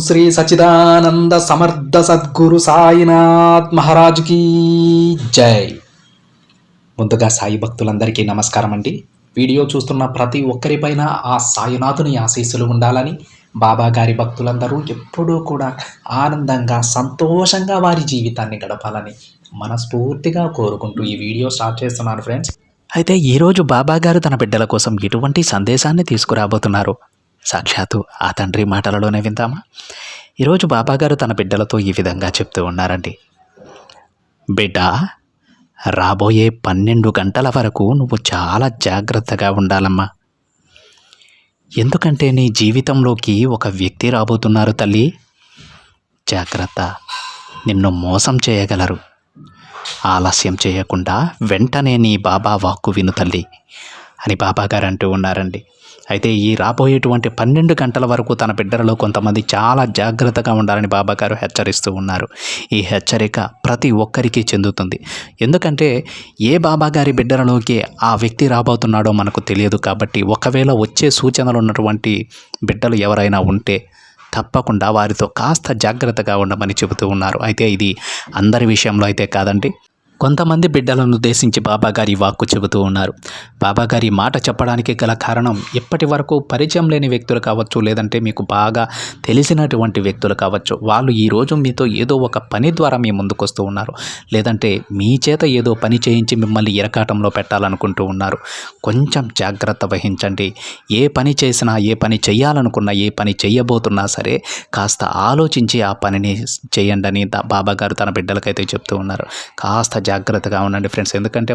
శ్రీ సచిదానంద సమర్థ సద్గురు సాయినాథ్ మహారాజుకి జై. ముందుగా సాయి భక్తులందరికీ నమస్కారం అండి. వీడియో చూస్తున్న ప్రతి ఒక్కరిపైన ఆ సాయినాథుని ఆశీస్సులు ఉండాలని, బాబా గారి భక్తులందరూ ఎప్పుడూ కూడా ఆనందంగా సంతోషంగా వారి జీవితాన్ని గడపాలని మనస్ఫూర్తిగా కోరుకుంటూ ఈ వీడియో స్టార్ట్ చేస్తున్నాను ఫ్రెండ్స్. అయితే ఈరోజు బాబా గారు తన బిడ్డల కోసం ఎటువంటి సందేశాన్ని తీసుకురాబోతున్నారు, సాక్షాత్తు ఆ తండ్రి మాటలలోనే విందామా? ఈరోజు బాబాగారు తన బిడ్డలతో ఈ విధంగా చెప్తూ ఉన్నారండి. బిడ్డ, రాబోయే 12 గంటల వరకు నువ్వు చాలా జాగ్రత్తగా ఉండాలమ్మా. ఎందుకంటే నీ జీవితంలోకి ఒక వ్యక్తి రాబోతున్నారు తల్లి. జాగ్రత్త, నిన్ను మోసం చేయగలరు. ఆలస్యం చేయకుండా వెంటనే నీ బాబా వాక్కు విను తల్లి అని బాబాగారు అంటూ ఉన్నారండి. అయితే ఈ రాబోయేటువంటి 12 గంటల వరకు తన బిడ్డలలో కొంతమంది చాలా జాగ్రత్తగా ఉండాలని బాబాగారు హెచ్చరిస్తూ ఉన్నారు. ఈ హెచ్చరిక ప్రతి ఒక్కరికి చెందుతుంది. ఎందుకంటే ఏ బాబాగారి బిడ్డలలోకి ఆ వ్యక్తి రాబోతున్నాడో మనకు తెలియదు. కాబట్టి ఒకవేళ వచ్చే సూచనలు ఉన్నటువంటి బిడ్డలు ఎవరైనా ఉంటే తప్పకుండా వారితో కాస్త జాగ్రత్తగా ఉండమని చెబుతూ ఉన్నారు. అయితే ఇది అందరి విషయంలో అయితే కాదండి. కొంతమంది బిడ్డలను ఉద్దేశించి బాబాగారి వాక్కు చెబుతూ ఉన్నారు. బాబాగారి మాట చెప్పడానికి గల కారణం, ఇప్పటి వరకు పరిచయం లేని వ్యక్తులు కావచ్చు, లేదంటే మీకు బాగా తెలిసినటువంటి వ్యక్తులు కావచ్చు. వాళ్ళు ఈరోజు మీతో ఏదో ఒక పని ద్వారా మీ ముందుకు వస్తూ ఉన్నారు, లేదంటే మీ చేత ఏదో పని చేయించి మిమ్మల్ని ఇరకాటంలో పెట్టాలనుకుంటూ ఉన్నారు. కొంచెం జాగ్రత్త వహించండి. ఏ పని చేసినా, ఏ పని చేయాలనుకున్నా, ఏ పని చేయబోతున్నా సరే కాస్త ఆలోచించి ఆ పనిని చేయండి అని బాబాగారు తన బిడ్డలకైతే చెప్తూ ఉన్నారు. కాస్త జాగ్రత్తగా ఉండండి ఫ్రెండ్స్. ఎందుకంటే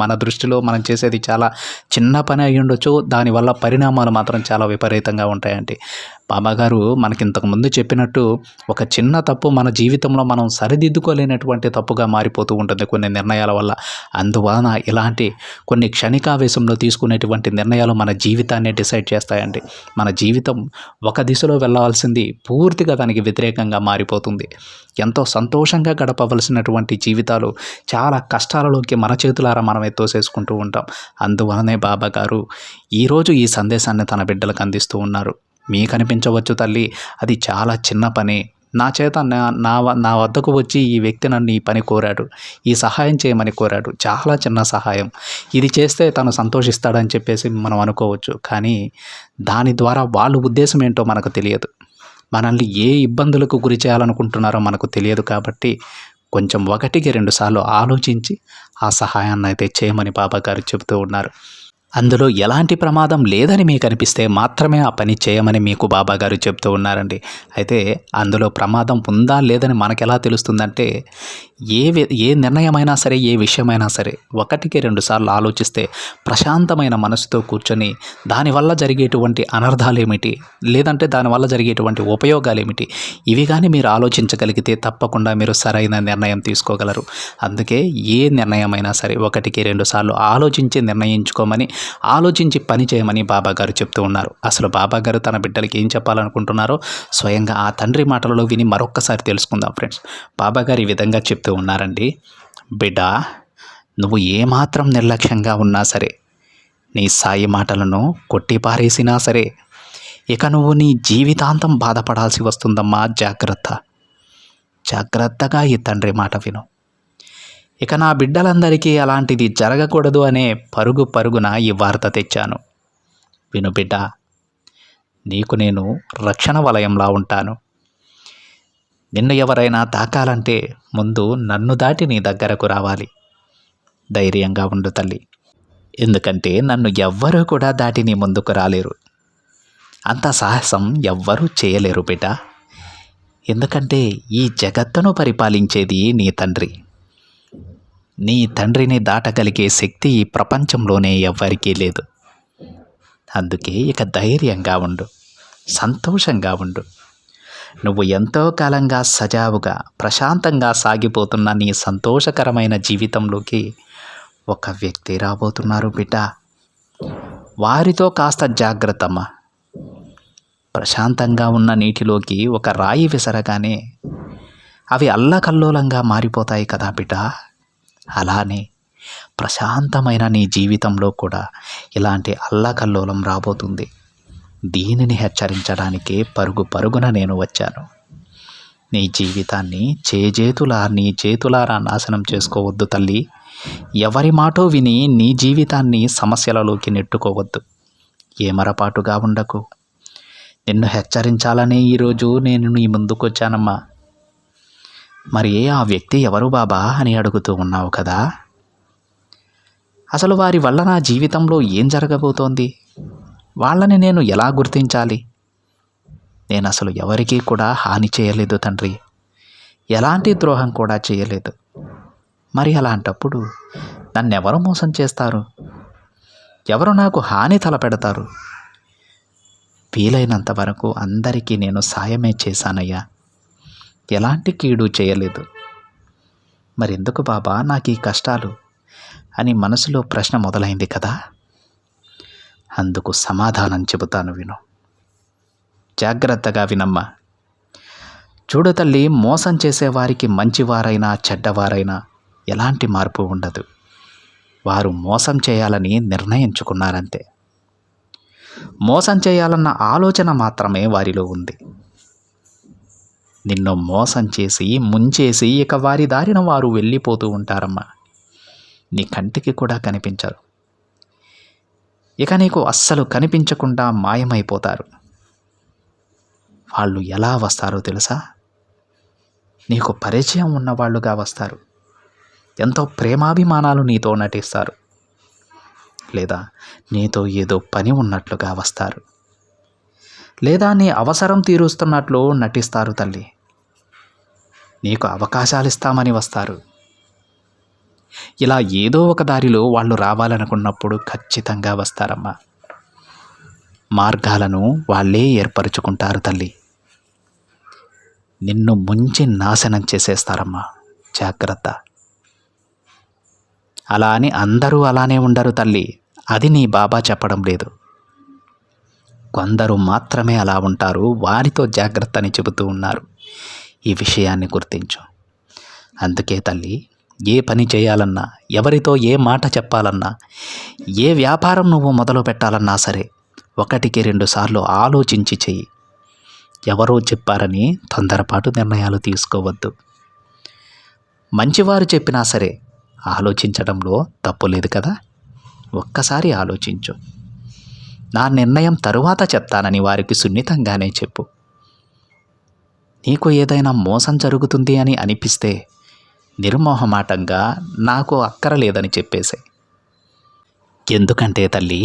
మన దృష్టిలో మనం చేసేది చాలా చిన్న పని అయి ఉండొచ్చు, దానివల్ల పరిణామాలు మాత్రం చాలా విపరీతంగా ఉంటాయండి. బాబాగారు మనకి ఇంతకుముందు చెప్పినట్టు ఒక చిన్న తప్పు మన జీవితంలో మనం సరిదిద్దుకోలేనటువంటి తప్పుగా మారిపోతూ ఉంటుంది కొన్ని నిర్ణయాల వల్ల. అందువలన ఇలాంటి కొన్ని క్షణికావేశంలో తీసుకునేటువంటి నిర్ణయాలు మన జీవితాన్ని డిసైడ్ చేస్తాయండి. మన జీవితం ఒక దిశలో వెళ్ళవలసింది పూర్తిగా దానికి వ్యతిరేకంగా మారిపోతుంది. ఎంతో సంతోషంగా గడపవలసినటువంటి జీవితాలు చాలా కష్టాలలోకి మన చేతులారా మనం తోసేసుకుంటూ ఉంటాం. అందువలనే బాబాగారు ఈరోజు ఈ సందేశాన్ని తన బిడ్డలకు అందిస్తూ ఉన్నారు. మీకు అనిపించవచ్చు తల్లి, అది చాలా చిన్న పని, నా చేత నా వద్దకు వచ్చి ఈ వ్యక్తి నన్ను ఈ పని కోరాడు, ఈ సహాయం చేయమని కోరాడు, చాలా చిన్న సహాయం, ఇది చేస్తే తను సంతోషిస్తాడని చెప్పేసి మనం అనుకోవచ్చు. కానీ దాని ద్వారా వాళ్ళ ఉద్దేశం ఏంటో మనకు తెలియదు. మనల్ని ఏ ఇబ్బందులకు గురి చేయాలనుకుంటున్నారో మనకు తెలియదు. కాబట్టి కొంచెం 1కి 2 సార్లు ఆలోచించి ఆ సహాయాన్ని అయితే చేయమని బాబాగారు చెబుతూ ఉన్నారు. అందులో ఎలాంటి ప్రమాదం లేదని మీకు అనిపిస్తే మాత్రమే ఆ పని చేయమని మీకు బాబాగారు చెప్తూ ఉన్నారండి. అయితే అందులో ప్రమాదం ఉందా లేదని మనకు ఎలా తెలుస్తుందంటే, ఏ నిర్ణయమైనా సరే, ఏ విషయమైనా సరే 1కి 2 సార్లు ఆలోచిస్తే ప్రశాంతమైన మనసుతో కూర్చొని దానివల్ల జరిగేటువంటి అనర్థాలు ఏమిటి, లేదంటే దానివల్ల జరిగేటువంటి ఉపయోగాలు ఏమిటి, ఇవి కానీ మీరు ఆలోచించగలిగితే తప్పకుండా మీరు సరైన నిర్ణయం తీసుకోగలరు. అందుకే ఏ నిర్ణయమైనా సరే 1కి 2 సార్లు ఆలోచించి నిర్ణయించుకోమని, ఆలోచించి పని చేయమని బాబాగారు చెప్తూ ఉన్నారు. అసలు బాబాగారు తన బిడ్డలకి ఏం చెప్పాలనుకుంటున్నారో స్వయంగా ఆ తండ్రి మాటలలో విని మరొక్కసారి తెలుసుకుందాం ఫ్రెండ్స్. బాబాగారు ఈ విధంగా చెప్తూ ఉన్నారండి. బిడ్డ, నువ్వు ఏమాత్రం నిర్లక్ష్యంగా ఉన్నా సరే, నీ సాయి మాటలను కొట్టిపారేసినా సరే, ఇక నువ్వు నీ జీవితాంతం బాధపడాల్సి వస్తుందమ్మా. జాగ్రత్తగా ఈ తండ్రి మాట విను. ఇక నా బిడ్డలందరికీ అలాంటిది జరగకూడదు అనే పరుగున ఈ వార్త తెచ్చాను. విను బిడ్డ, నీకు నేను రక్షణ వలయంలా ఉంటాను. నిన్ను ఎవరైనా తాకాలంటే ముందు నన్ను దాటి నీ దగ్గరకు రావాలి. ధైర్యంగా ఉండు తల్లి. ఎందుకంటే నన్ను ఎవ్వరూ కూడా దాటి నీ ముందుకు రాలేరు. అంత సాహసం ఎవ్వరూ చేయలేరు బిడ్డ. ఎందుకంటే ఈ జగత్తును పరిపాలించేది నీ తండ్రి. నీ తండ్రిని దాటగలిగే శక్తి ఈ ప్రపంచంలోనే ఎవ్వరికీ లేదు. అందుకే ఇక ధైర్యంగా ఉండు, సంతోషంగా ఉండు. నువ్వు ఎంతో కాలంగా సజావుగా ప్రశాంతంగా సాగిపోతున్న నీ సంతోషకరమైన జీవితంలోకి ఒక వ్యక్తి రాబోతున్నారు బిడ్డ. వారితో కాస్త జాగ్రత్తమ్మా. ప్రశాంతంగా ఉన్న నీటిలోకి ఒక రాయి విసరగానే అవి అల్లకల్లోలంగా మారిపోతాయి కదా బిడ్డ. అలానే ప్రశాంతమైన నీ జీవితంలో కూడా ఇలాంటి అల్లకల్లోలం రాబోతుంది. దీనిని హెచ్చరించడానికే పరుగు పరుగున నేను వచ్చాను. నీ జీవితాన్ని నీ చేతులారా నాశనం చేసుకోవద్దు తల్లి. ఎవరి మాటో విని నీ జీవితాన్ని సమస్యలలోకి నెట్టుకోవద్దు. ఏమరపాటుగా ఉండకు. నిన్ను హెచ్చరించాలనే ఈరోజు నేను నీ ముందుకొచ్చానమ్మా. మరి ఆ వ్యక్తి ఎవరు బాబా అని అడుగుతూ ఉన్నావు కదా. అసలు వారి వల్ల నా జీవితంలో ఏం జరగబోతోంది? వాళ్ళని నేను ఎలా గుర్తించాలి? నేను అసలు ఎవరికీ కూడా హాని చేయలేదు తండ్రి. ఎలాంటి ద్రోహం కూడా చేయలేదు. మరి అలాంటప్పుడు నన్నెవరు మోసం చేస్తారు? ఎవరు నాకు హాని తలపెడతారు? వీలైనంత వరకు అందరికీ నేను సాయమే చేశానయ్యా. ఎలాంటి కీడు చేయలేదు. మరెందుకు బాబా నాకు ఈ కష్టాలు అని మనసులో ప్రశ్న మొదలైంది కదా. అందుకు సమాధానం చెబుతాను, విను. జాగ్రత్తగా వినమ్మా. చూడు తల్లి, మోసం చేసేవారికి మంచివారైనా చెడ్డవారైనా ఎలాంటి మార్పు ఉండదు. వారు మోసం చేయాలని నిర్ణయించుకున్నారంతే. మోసం చేయాలన్న ఆలోచన మాత్రమే వారిలో ఉంది. నిన్ను మోసం చేసి ముంచేసి ఇక వారి దారిన వారు వెళ్ళిపోతూ ఉంటారమ్మా. నీ కంటికి కూడా కనిపించరు. ఇక నీకు అస్సలు కనిపించకుండా మాయమైపోతారు. వాళ్ళు ఎలా వస్తారో తెలుసా? నీకు పరిచయం ఉన్నవాళ్ళుగా వస్తారు. ఎంతో ప్రేమాభిమానాలు నీతో నటిస్తారు. లేదా నీతో ఏదో పని ఉన్నట్లుగా వస్తారు. లేదా నీ అవసరం తీరుస్తున్నట్లు నటిస్తారు తల్లి. నీకు అవకాశాలు ఇస్తామని వస్తారు. ఇలా ఏదో ఒక దారిలో వాళ్ళు రావాలనుకున్నప్పుడు ఖచ్చితంగా వస్తారమ్మా. మార్గాలను వాళ్ళే ఏర్పరచుకుంటారు తల్లి. నిన్ను ముంచి నాశనం చేసేస్తారమ్మా. జాగ్రత్త. అలా అని అందరూ అలానే ఉండరు తల్లి. అది నీ బాబా చెప్పడం లేదు. కొందరు మాత్రమే అలా ఉంటారు. వారితో జాగ్రత్త అని చెబుతూ ఉన్నారు. ఈ విషయాన్ని గుర్తించు. అందుకే తల్లి, ఏ పని చేయాలన్నా, ఎవరితో ఏ మాట చెప్పాలన్నా, ఏ వ్యాపారం నువ్వు మొదలు పెట్టాలన్నా సరే 1-2 సార్లు ఆలోచించి చెయ్యి. ఎవరో చెప్పారని తొందరపాటు నిర్ణయాలు తీసుకోవద్దు. మంచివారు చెప్పినా సరే ఆలోచించడంలో తప్పు లేదు కదా. ఒక్కసారి ఆలోచించు. నా నిర్ణయం తరువాత చెప్తానని వారికి సున్నితంగానే చెప్పు. నీకు ఏదైనా మోసం జరుగుతుంది అని అనిపిస్తే నిర్మోహమాటంగా నాకు అక్కరలేదని చెప్పేసే. ఎందుకంటే తల్లి,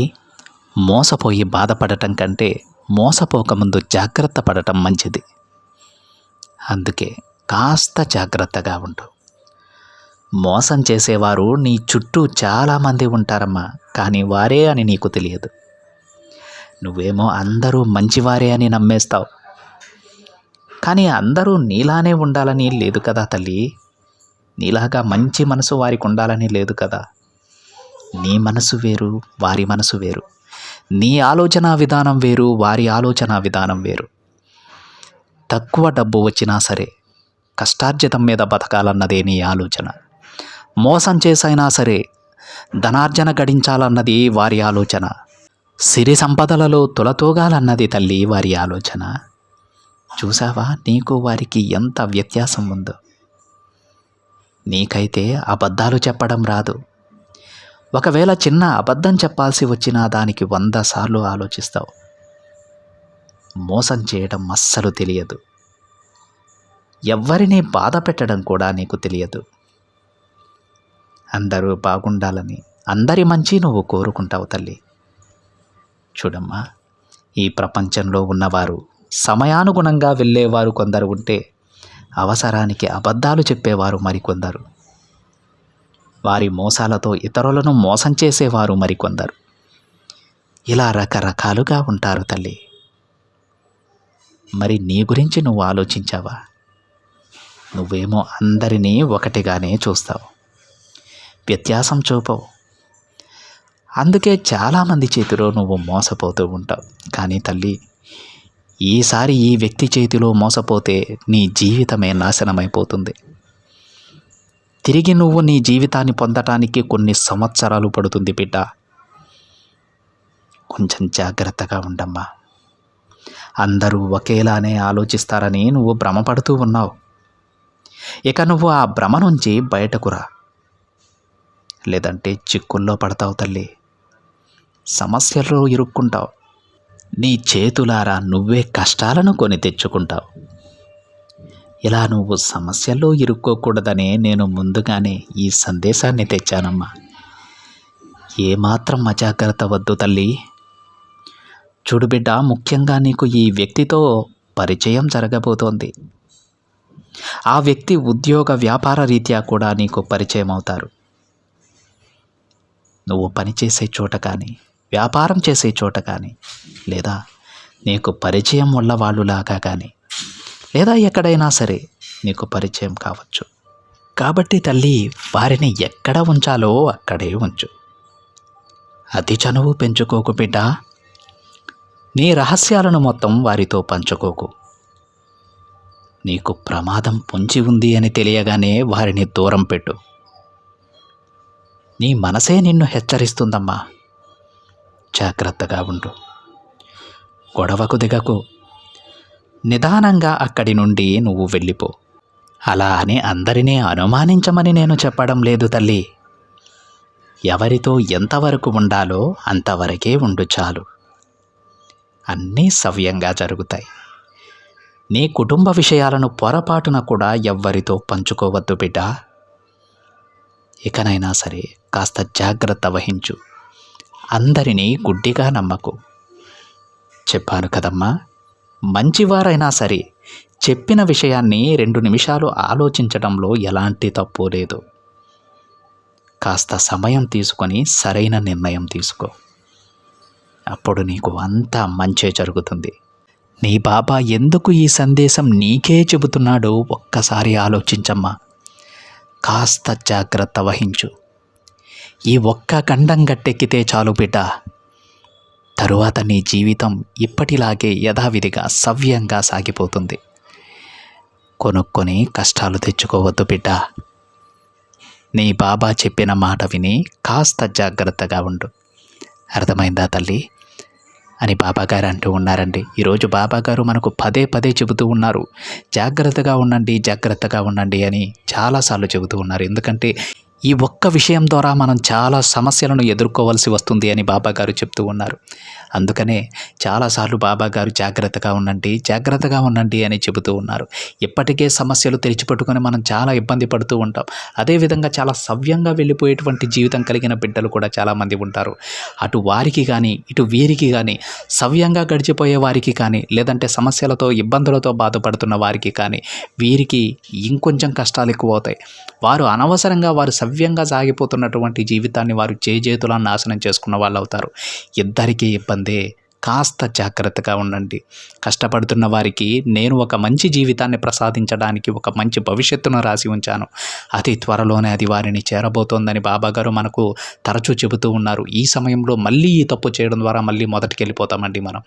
మోసపోయి బాధపడటం కంటే మోసపోకముందు జాగ్రత్త పడటం మంచిది. అందుకే కాస్త జాగ్రత్తగా ఉండు. మోసం చేసేవారు నీ చుట్టూ చాలామంది ఉంటారమ్మా. కానీ వారే అని నీకు తెలియదు. నువ్వేమో అందరూ మంచివారే అని నమ్మేస్తావు. కానీ అందరూ నీలానే ఉండాలని లేదు కదా తల్లి. నీలాగా మంచి మనసు వారికి ఉండాలని లేదు కదా. నీ మనసు వేరు, వారి మనసు వేరు. నీ ఆలోచన విధానం వేరు, వారి ఆలోచన విధానం వేరు. తక్కువ డబ్బు వచ్చినా సరే కష్టార్జితం మీద బతకాలన్నదే నీ ఆలోచన. మోసం చేసైనా సరే ధనార్జన గడించాలన్నది వారి ఆలోచన. సిరి సంపదలలో తులతూగాలన్నది తల్లి వారి ఆలోచన. చూసావా నీకు వారికి ఎంత వ్యత్యాసం ఉందో. నీకైతే అబద్ధాలు చెప్పడం రాదు. ఒకవేళ చిన్న అబద్ధం చెప్పాల్సి వచ్చినా దానికి 100 సార్లు ఆలోచిస్తావు. మోసం చేయడం అస్సలు తెలియదు. ఎవ్వరినీ బాధ పెట్టడం కూడా నీకు తెలియదు. అందరూ బాగుండాలని, అందరి మంచి నువ్వు కోరుకుంటావు తల్లి. చూడమ్మా, ఈ ప్రపంచంలో ఉన్నవారు సమయానుగుణంగా వెళ్ళేవారు కొందరు ఉంటే, అవసరానికి అబద్ధాలు చెప్పేవారు మరికొందరు. వారి మోసాలతో ఇతరులను మోసం చేసేవారు మరికొందరు. ఇలా రకరకాలుగా ఉంటారు తల్లి. మరి నీ గురించి నువ్వు ఆలోచించావా? నువ్వేమో అందరినీ ఒకటిగానే చూస్తావు, వ్యత్యాసం చూపవు. అందుకే చాలామంది చేతిలో నువ్వు మోసపోతూ ఉంటావు. కానీ తల్లి, ఈసారి ఈ వ్యక్తి చేతిలో మోసపోతే నీ జీవితమే నాశనమైపోతుంది. తిరిగి నువ్వు నీ జీవితాన్ని పొందటానికి కొన్ని సంవత్సరాలు పడుతుంది బిడ్డ. కొంచెం జాగ్రత్తగా ఉండమ్మా. అందరూ ఒకేలానే ఆలోచిస్తారని నువ్వు భ్రమపడుతూ ఉన్నావు. ఇక నువ్వు ఆ భ్రమ నుంచి బయటకు రా, లేదంటే చిక్కుల్లో పడతావు తల్లి. సమస్యల్లో ఇరుక్కుంటావు. నీ చేతులారా నువ్వే కష్టాలను కొని తెచ్చుకుంటావు. ఇలా నువ్వు సమస్యల్లో ఇరుక్కోకూడదనే నేను ముందుగానే ఈ సందేశాన్ని తెచ్చానమ్మా. ఏమాత్రం అజాగ్రత్త వద్దు తల్లి. చూడు బిడ్డ, ముఖ్యంగా నీకు ఈ వ్యక్తితో పరిచయం జరగబోతోంది. ఆ వ్యక్తి ఉద్యోగ వ్యాపార రీత్యా కూడా నీకు పరిచయం అవుతారు. నువ్వు పనిచేసే చోట కానీ, వ్యాపారం చేసే చోట కానీ, లేదా నీకు పరిచయం ఉన్న వాళ్ళులాగా కానీ, లేదా ఎక్కడైనా సరే నీకు పరిచయం కావచ్చు. కాబట్టి తల్లి, వారిని ఎక్కడ ఉంచాలో అక్కడే ఉంచు. అతి చనువు పెంచుకోకు బిడ్డ. నీ రహస్యాలను మొత్తం వారితో పంచుకోకు. నీకు ప్రమాదం పొంచి ఉంది అని తెలియగానే వారిని దూరం పెట్టు. నీ మనసే నిన్ను హెచ్చరిస్తుందమ్మా. జాగ్రత్తగా ఉండు. గొడవకు దిగకు. నిదానంగా అక్కడి నుండి నువ్వు వెళ్ళిపో. అలా అని అందరినీ అనుమానించమని నేను చెప్పడం లేదు తల్లి. ఎవరితో ఎంతవరకు ఉండాలో అంతవరకే ఉండు చాలు. అన్నీ సవ్యంగా జరుగుతాయి. నీ కుటుంబ విషయాలను పొరపాటున కూడా ఎవ్వరితో పంచుకోవద్దు బిడ్డ. ఇకనైనా సరే కాస్త జాగ్రత్త వహించు. అందరినీ గుడ్డిగా నమ్మకు. చెప్పాను కదమ్మా, మంచివారైనా సరే చెప్పిన విషయాన్ని 2 నిమిషాలు ఆలోచించడంలో ఎలాంటి తప్పు లేదు. కాస్త సమయం తీసుకొని సరైన నిర్ణయం తీసుకో. అప్పుడు నీకు అంతా మంచే జరుగుతుంది. నీ బాబా ఎందుకు ఈ సందేశం నీకే చెబుతున్నాడో ఒక్కసారి ఆలోచించమ్మా. కాస్త జాగ్రత్త వహించు. ఈ ఒక్క గండం గట్టెక్కితే చాలు బిడ్డ. తరువాత నీ జీవితం ఇప్పటిలాగే యథావిధిగా సవ్యంగా సాగిపోతుంది. కొనుక్కొని కష్టాలు తెచ్చుకోవద్దు బిడ్డ. నీ బాబా చెప్పిన మాట విని కాస్త జాగ్రత్తగా ఉండు. అర్థమైందా తల్లి అని బాబాగారు అంటూ ఉన్నారండి. ఈరోజు బాబాగారు మనకు పదే పదే చెబుతూ ఉన్నారు, జాగ్రత్తగా ఉండండి, జాగ్రత్తగా ఉండండి అని చాలాసార్లు చెబుతూ ఉన్నారు. ఎందుకంటే ఈ ఒక్క విషయం ద్వారా మనం చాలా సమస్యలను ఎదుర్కోవాల్సి వస్తుంది అని బాబాగారు చెప్తూ ఉన్నారు. అందుకనే చాలాసార్లు బాబాగారు జాగ్రత్తగా ఉండండి, జాగ్రత్తగా ఉండండి అని చెబుతూ ఉన్నారు. ఇప్పటికే సమస్యలు తెరిచిపెట్టుకొని మనం చాలా ఇబ్బంది పడుతూ ఉంటాం. అదేవిధంగా చాలా సవ్యంగా వెళ్ళిపోయేటువంటి జీవితం కలిగిన బిడ్డలు కూడా చాలామంది ఉంటారు. అటు వారికి కానీ ఇటు వీరికి కానీ, సవ్యంగా గడిచిపోయే వారికి కానీ, లేదంటే సమస్యలతో ఇబ్బందులతో బాధపడుతున్న వారికి కానీ, వీరికి ఇంకొంచెం కష్టాలు ఎక్కువ అవుతాయి. వారు అనవసరంగా వారు సవ్యంగా సాగిపోతున్నటువంటి జీవితాన్ని వారు చేజేతులా నాశనం చేసుకున్న వాళ్ళు అవుతారు. ఇద్దరికీ ఇబ్బందే. కాస్త జాగ్రత్తగా ఉండండి. కష్టపడుతున్న వారికి నేను ఒక మంచి జీవితాన్ని ప్రసాదించడానికి ఒక మంచి భవిష్యత్తును రాసి ఉంచాను. అతి త్వరలోనే అది వారిని చేరబోతోందని బాబాగారు మనకు తరచూ చెబుతూ ఉన్నారు. ఈ సమయంలో మళ్ళీ ఈ తప్పు చేయడం ద్వారా మళ్ళీ మొదటికి వెళ్ళిపోతామండి మనం.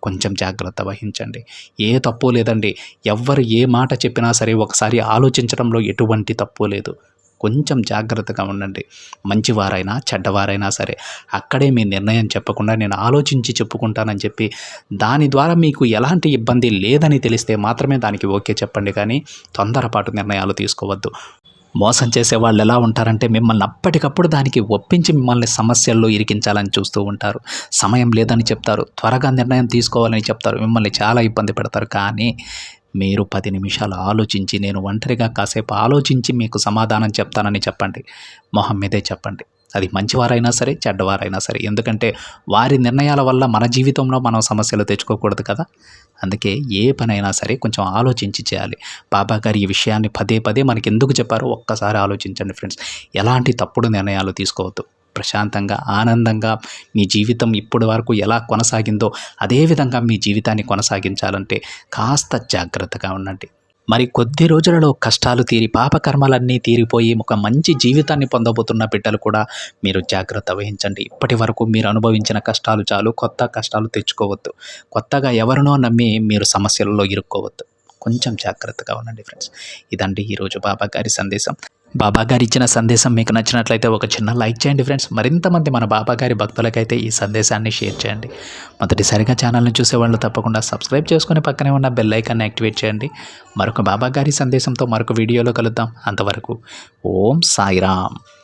కొంచెం జాగ్రత్త వహించండి. ఏ తప్పు లేదండి. ఎవ్వరు ఏ మాట చెప్పినా సరే ఒకసారి ఆలోచించడంలో ఎటువంటి తప్పు లేదు. కొంచెం జాగ్రత్తగా ఉండండి. మంచివారైనా చెడ్డవారైనా సరే అక్కడే మీ నిర్ణయం చెప్పకుండా నేను ఆలోచించి చెప్పుకుంటానని చెప్పి దాని ద్వారా మీకు ఎలాంటి ఇబ్బంది లేదని తెలిస్తే మాత్రమే దానికి ఓకే చెప్పండి. కానీ తొందరపాటు నిర్ణయాలు తీసుకోవద్దు. మోసం చేసే వాళ్ళు ఎలా ఉంటారంటే మిమ్మల్ని అప్పటికప్పుడు దానికి ఒప్పించి మిమ్మల్ని సమస్యల్లో ఇరికించాలని చూస్తూ ఉంటారు. సమయం లేదని చెప్తారు, త్వరగా నిర్ణయం తీసుకోవాలని చెప్తారు, మిమ్మల్ని చాలా ఇబ్బంది పెడతారు. కానీ మీరు 10 నిమిషాలు ఆలోచించి నేను ఒంటరిగా కాసేపు ఆలోచించి మీకు సమాధానం చెప్తానని చెప్పండి. మొహం మీదే చెప్పండి. అది మంచివారైనా సరే చెడ్డవారైనా సరే. ఎందుకంటే వారి నిర్ణయాల వల్ల మన జీవితంలో మనం సమస్యలు తెచ్చుకోకూడదు కదా. అందుకే ఏ పనైనా సరే కొంచెం ఆలోచించి చేయాలి. బాబాగారు ఈ విషయాన్ని పదే పదే మనకి ఎందుకు చెప్పారో ఒక్కసారి ఆలోచించండి ఫ్రెండ్స్. ఎలాంటి తప్పుడు నిర్ణయాలు తీసుకోవద్దు. ప్రశాంతంగా ఆనందంగా మీ జీవితం ఇప్పటి వరకు ఎలా కొనసాగిందో అదేవిధంగా మీ జీవితాన్ని కొనసాగించాలంటే కాస్త జాగ్రత్తగా ఉండండి. మరి కొద్ది రోజులలో కష్టాలు తీరి పాపకర్మలన్నీ తీరిపోయి ఒక మంచి జీవితాన్ని పొందబోతున్న బిడ్డలు కూడా మీరు జాగ్రత్త వహించండి. ఇప్పటి వరకు మీరు అనుభవించిన కష్టాలు చాలు, కొత్త కష్టాలు తెచ్చుకోవద్దు. కొత్తగా ఎవరినో నమ్మి మీరు సమస్యలలో ఇరుక్కోవద్దు. కొంచెం జాగ్రత్తగా ఉండండి ఫ్రెండ్స్. ఇదండి ఈరోజు బాబాగారి సందేశం. బాబా గారు ఇచ్చిన సందేశం మీకు నచ్చినట్లయితే ఒక చిన్న లైక్ చేయండి ఫ్రెండ్స్. మరింతమంది మన బాబా గారి భక్తులకైతే ఈ సందేశాన్ని షేర్ చేయండి. మొదటిసారిగా ఛానల్ని చూసేవాళ్ళు తప్పకుండా సబ్స్క్రైబ్ చేసుకుని పక్కనే ఉన్న బెల్ ఐకాన్ని యాక్టివేట్ చేయండి. మరొక బాబా గారి సందేశంతో మరొక వీడియోలో కలుద్దాం. అంతవరకు ఓం సాయిరామ్.